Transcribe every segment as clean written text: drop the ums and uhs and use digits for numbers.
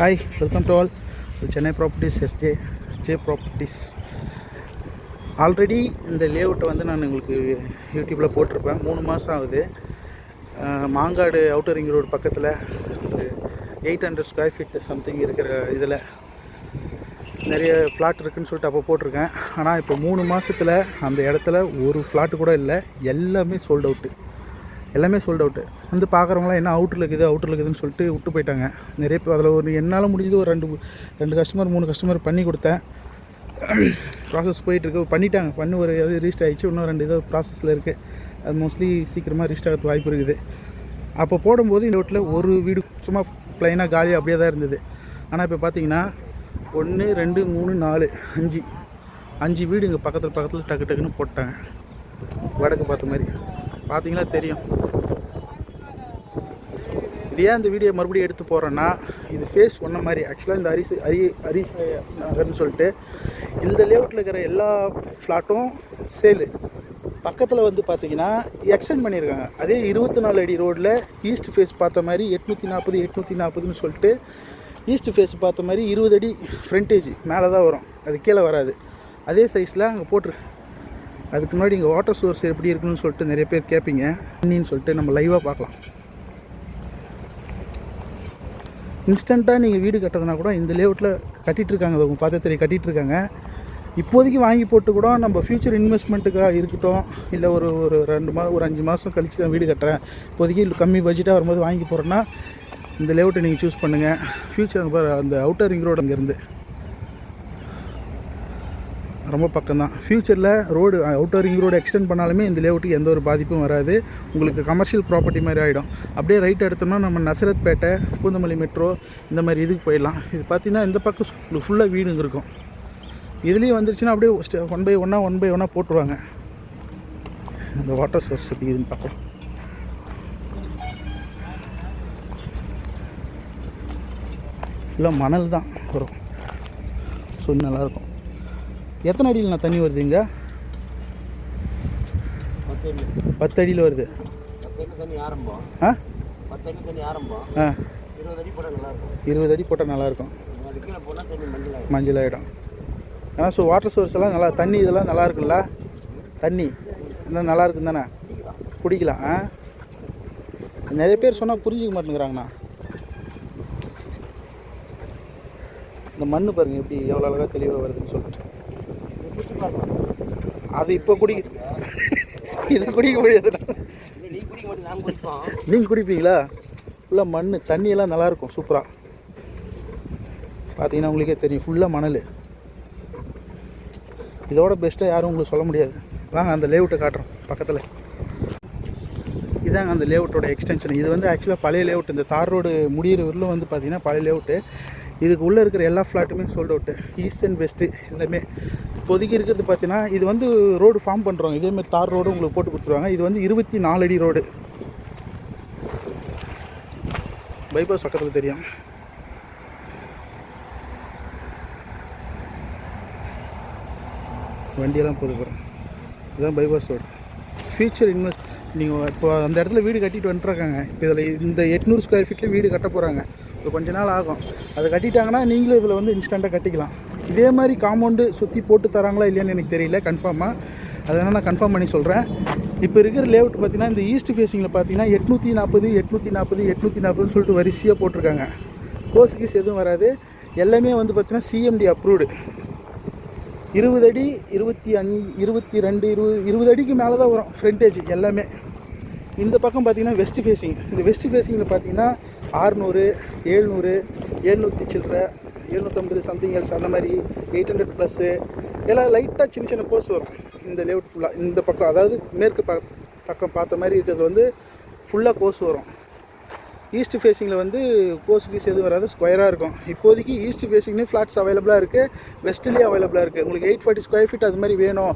Hi, welcome to all Chennai properties SJ properties. Already இந்த லேஅவுட்டை வந்து நான் உங்களுக்கு யூடியூப்பில் போட்டிருப்பேன். 3 மாதம் ஆகுது. மாங்காடு அவுட்டர் ரிங் ரோடு பக்கத்தில் 800 ஸ்கொயர் ஃபீட் சம்திங் இருக்கிற இதில் நிறைய ஃப்ளாட் இருக்குதுன்னு சொல்லிட்டு அப்போ போட்டிருக்கேன். ஆனால் இப்போ 3 மாதத்தில் அந்த இடத்துல ஒரு ஃப்ளாட்டு கூட இல்லை. எல்லாமே சோல்ட் அவுட்டு. வந்து பார்க்குறவங்களாம் என்ன அவுட்டரில் இருக்குதுன்னு சொல்லிட்டு விட்டு போயிட்டாங்க. நிறைய பேர் அதில் ஒரு என்னால் முடிஞ்சது ஒரு ரெண்டு கஸ்டமர் 3 கஸ்டமர் பண்ணி கொடுத்தேன். ப்ராசஸ் போயிட்டுருக்கு. பண்ணி ஒரு இது ரீஸ்ட் ஆகிடுச்சு. இன்னும் 2 இது ப்ராசஸில் இருக்குது. அது மோஸ்ட்லி சீக்கிரமாக ரீஸ்ட் ஆகிறதுக்கு வாய்ப்பு இருக்குது. அப்போ போடும்போது இந்த வீட்டில் ஒரு வீடு சும்மா ப்ளைனாக காலியாக அப்படியே தான் இருந்தது. ஆனால் இப்போ பார்த்தீங்கன்னா 1 2 3 4 5 வீடு இங்கே பக்கத்தில் டக்குன்னு போட்டாங்க. வடக்கு பார்த்த மாதிரி பார்த்தீங்கன்னா தெரியும். இது ஏன் இந்த வீடியோ மறுபடியும் எடுத்து போகிறேன்னா, இது ஃபேஸ் ஒன்றை மாதிரி ஆக்சுவலாக இந்த ஹரிஸ் நகர்னு சொல்லிட்டு இந்த லேஅவுட்டில் இருக்கிற எல்லா ஃப்ளாட்டும் சேலு. பக்கத்தில் வந்து பார்த்திங்கன்னா எக்ஸ்டெண்ட் பண்ணியிருக்காங்க. அதே 24 அடி ரோடில் ஈஸ்ட் ஃபேஸ் பார்த்த மாதிரி 840 சொல்லிட்டு ஈஸ்ட் ஃபேஸ் பார்த்த மாதிரி 20 அடி ஃப்ரண்டேஜ் மேலே தான் வரும், அது கீழே வராது. அதே சைஸில் அங்கே போட்டிருக்கு. அதுக்கு முன்னாடி இங்கே வாட்டர் சோர்ஸ் எப்படி இருக்குன்னு சொல்லிட்டு நிறைய பேர் கேட்பீங்க. தண்ணின்னு சொல்லிட்டு நம்ம லைவாக பார்க்கலாம். இன்ஸ்டண்ட்டாக நீங்கள் வீடு கட்டுறதுனா கூட இந்த லேஅவுட்டில் கட்டிகிட்ருக்காங்க. அதை உங்கள் பார்த்தா தெரியும், கட்டிகிட்ருக்காங்க. இப்போதைக்கு வாங்கி போட்டு கூட நம்ம ஃப்யூச்சர் இன்வெஸ்ட்மெண்ட்டுக்காக இருக்கட்டும், இல்லை ஒரு 5 மாதம் கழித்து தான் வீடு கட்டுறேன், இப்போதைக்கு கம்மி பட்ஜெட்டாக வரும்போது வாங்கி போகிறேன்னா இந்த லேஅவுட்டை நீங்கள் சூஸ் பண்ணுங்கள். ஃப்யூச்சர் அந்த அவுட்டர் ரிங் ரோடு அங்கேருந்து ரொம்ப பக்கம்தான். ஃப்யூச்சரில் road outer ring road extend பண்ணாலுமே இந்த லேஅவுட்டுக்கு எந்த ஒரு பாதிப்பும் வராது. உங்களுக்கு கமர்ஷியல் ப்ராப்பர்ட்டி மாதிரி ஆகிடும். அப்படியே ரைட் எடுத்தோம்னா நம்ம நசரத்பேட்டை, பூந்தமல்லி மெட்ரோ இந்த மாதிரி இதுக்கு போயிடலாம். இது பார்த்திங்கன்னா இந்த பக்கம் உங்களுக்கு ஃபுல்லாக வீடுங்க இருக்கும். இதுலேயும் வந்துருச்சுன்னா அப்படியே 1 by 1 போட்டுருவாங்க. இந்த வாட்டர் சோர்ஸ் எப்படி இதுன்னு பார்க்கலாம். ஃபுல்லாக மணல் தான் வரும். ஸோ நல்லாயிருக்கும். எத்தனை அடியில் நான் தண்ணி வருது இங்கே? 10 அடியில் வருது. 20 அடி போட்டால் நல்லாயிருக்கும். மஞ்சள் ஆகிடும். ஆனால் ஸோ வாட்டர் சோர்ஸ் எல்லாம் நல்லா, தண்ணி இதெல்லாம் நல்லா இருக்குல்ல, தண்ணி இன்னும் நல்லா இருக்குன்னு தானே குடிக்கலாம். நிறைய பேர் சொன்னால் புரிஞ்சிக்க மாட்டேங்கிறாங்கண்ணா. இந்த மண் பாருங்கள் எப்படி எவ்வளோ அழகாக தெளிவாக வருதுன்னு சொல்லிட்டு. அது இப்போ இதை குடிக்க முடியாது. நீங்கள் குடிப்பீங்களா? ஃபுல்லாக மண், தண்ணியெல்லாம் நல்லாயிருக்கும் சூப்பராக. பார்த்தீங்கன்னா உங்களுக்கே தெரியும், ஃபுல்லாக மணல். இதோட பெஸ்ட்டாக யாரும் உங்களுக்கு சொல்ல முடியாது. வாங்க அந்த லேஅவுட்டை காட்டுறோம் பக்கத்தில். இதாங்க அந்த லேஅவுட்டோட எக்ஸ்டென்ஷன். இது வந்து ஆக்சுவலாக பழைய லேஅவுட். இந்த தார் ரோடு முடிகிற ஊரில் வந்து பார்த்திங்கன்னா பழைய லேஅவுட்டு. இதுக்கு உள்ளே இருக்கிற எல்லா ஃப்ளாட்டுமே sold out. East and west எல்லாமே இப்போதைக்கு இருக்கிறது. பார்த்தீங்கன்னா இது வந்து ரோடு ஃபார்ம் பண்ணுறோம். இதேமாதிரி தார் ரோடு உங்களுக்கு போட்டு கொடுத்துருவாங்க. இது வந்து 24 அடி ரோடு. பைபாஸ் பக்கத்தில் தெரியும். வண்டியெல்லாம் போது போகிறேன். இதுதான் பைபாஸ் ரோடு. ஃப்யூச்சர் இன்வெஸ்ட் நீங்கள் இப்போ அந்த இடத்துல வீடு கட்டிட்டு வந்துட்டுருக்காங்க. இப்போ இதில் இந்த 800 ஸ்கொயர் ஃபீட்டில் வீடு கட்ட போகிறாங்க. இப்போ கொஞ்ச நாள் ஆகும். அதை கட்டிட்டாங்கன்னா நீங்களும் இதில் வந்து இன்ஸ்டண்ட்டாக கட்டிக்கலாம். இதே மாதிரி காம்பவுண்டு சுற்றி போட்டு தராங்களா இல்லையான்னு எனக்கு தெரியல கன்ஃபார்மாக. அதனால் நான் கன்ஃபார்ம் பண்ணி சொல்கிறேன். இப்போ இருக்கிற லேஅவுட் பார்த்திங்கன்னா இந்த ஈஸ்ட் ஃபேஸிங்கில் பார்த்தீங்கன்னா 840 சொல்லிட்டு வரிசையாக போட்டிருக்காங்க. கோர்ஸ் எதுவும் வராது. எல்லாமே வந்து பார்த்திங்கன்னா சிஎம்டி அப்ரூவ்டு. 20 அடி 20 அடிக்கு மேலே தான் வரும் ஃப்ரண்டேஜ் எல்லாமே. இந்த பக்கம் பார்த்திங்கன்னா வெஸ்ட் ஃபேஸிங். இந்த வெஸ்ட் ஃபேஸிங்கில் பார்த்திங்கன்னா 600 700 700 சில்லற 750 சம்திங் எல்ஸ் அந்த மாதிரி 800+ எல்லாம் லைட்டாக சின்ன கோர்ஸ் வரும். இந்த லேஅவுட் ஃபுல்லாக இந்த பக்கம், அதாவது மேற்கு பக்கம் பார்த்த மாதிரி இருக்கிறது வந்து ஃபுல்லாக கோர்ஸ் வரும். ஈஸ்ட் ஃபேஸிங்கில் வந்து கோர்ஸுக்கு எதுவும் வராது, ஸ்கொயராக இருக்கும். இப்போதைக்கு ஈஸ்ட் ஃபேஸிங்லேயும் ஃப்ளாட்ஸ் அவைலபிளாக இருக்குது, வெஸ்ட்லேயும் அவைலபிளாக இருக்குது. உங்களுக்கு 840 ஸ்கொயர் ஃபீட் அது மாதிரி வேணும்,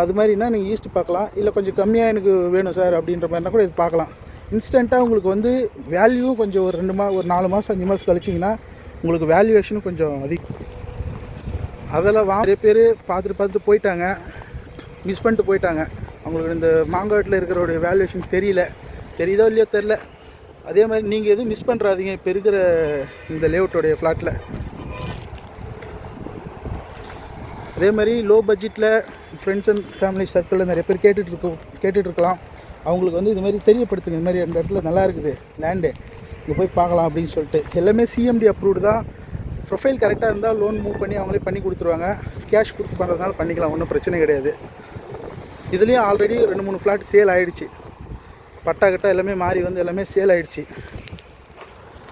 அது மாதிரினா நீங்கள் ஈஸ்ட் பார்க்கலாம். இல்லை கொஞ்சம் கம்மியாக எனக்கு வேணும் சார் அப்படின்ற மாதிரினா கூட இது பார்க்கலாம். இன்ஸ்டண்ட்டாக உங்களுக்கு வந்து வேல்யூவும் கொஞ்சம் ஒரு 4 மாதம் 5 மாதம் கழிச்சிங்கன்னா உங்களுக்கு வேல்யூவேஷனும் கொஞ்சம் அதிகம். அதெல்லாம் நிறைய பேர் பார்த்துட்டு போயிட்டாங்க, மிஸ் பண்ணிட்டு போயிட்டாங்க. அவங்களுக்கு இந்த மாங்காட்டில் இருக்கிறோடைய வேல்யூவேஷன் தெரியுதோ இல்லையோ தெரில. அதே மாதிரி நீங்கள் எதுவும் மிஸ் பண்ணுறாதீங்க இப்போ இருக்கிற இந்த லேஅவுட்டோடைய ஃப்ளாட்டில். அதே மாதிரி லோ பட்ஜெட்டில் ஃப்ரெண்ட்ஸ் அண்ட் ஃபேமிலி சர்க்கிளில் நிறைய பேர் கேட்டுட்ருக்கலாம். அவங்களுக்கு வந்து இது மாதிரி தெரியப்படுத்துங்க, இது மாதிரி அந்த இடத்துல நல்லா இருக்குது லேண்டு, இங்கே போய் பார்க்கலாம் அப்படின்னு சொல்லிட்டு. எல்லாமே சிஎம்டி அப்ரூவ்டு தான். ப்ரொஃபைல் கரெக்டாக இருந்தால் லோன் மூவ் பண்ணி அவங்களே பண்ணி கொடுத்துருவாங்க. கேஷ் கொடுத்து பண்ணுறதுனால பண்ணிக்கலாம், ஒன்றும் பிரச்சனை கிடையாது. இதுலேயும் ஆல்ரெடி 2-3 ஃப்ளாட் சேல் ஆகிடுச்சு. பட்டா கட்டா எல்லாமே மாறி வந்து எல்லாமே சேல் ஆகிடுச்சு.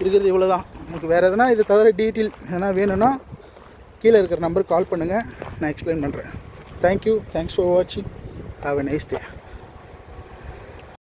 இருக்கிறது இவ்வளோ தான். உங்களுக்கு வேறு எதனா இதை தவிர டீட்டெயில் எதனா வேணும்னா கீழே இருக்கிற நம்பருக்கு கால் பண்ணுங்கள், நான் எக்ஸ்பிளைன் பண்ணுறேன். தேங்க்யூ, தேங்க்ஸ் ஃபார் வாட்சிங். Have a nice day.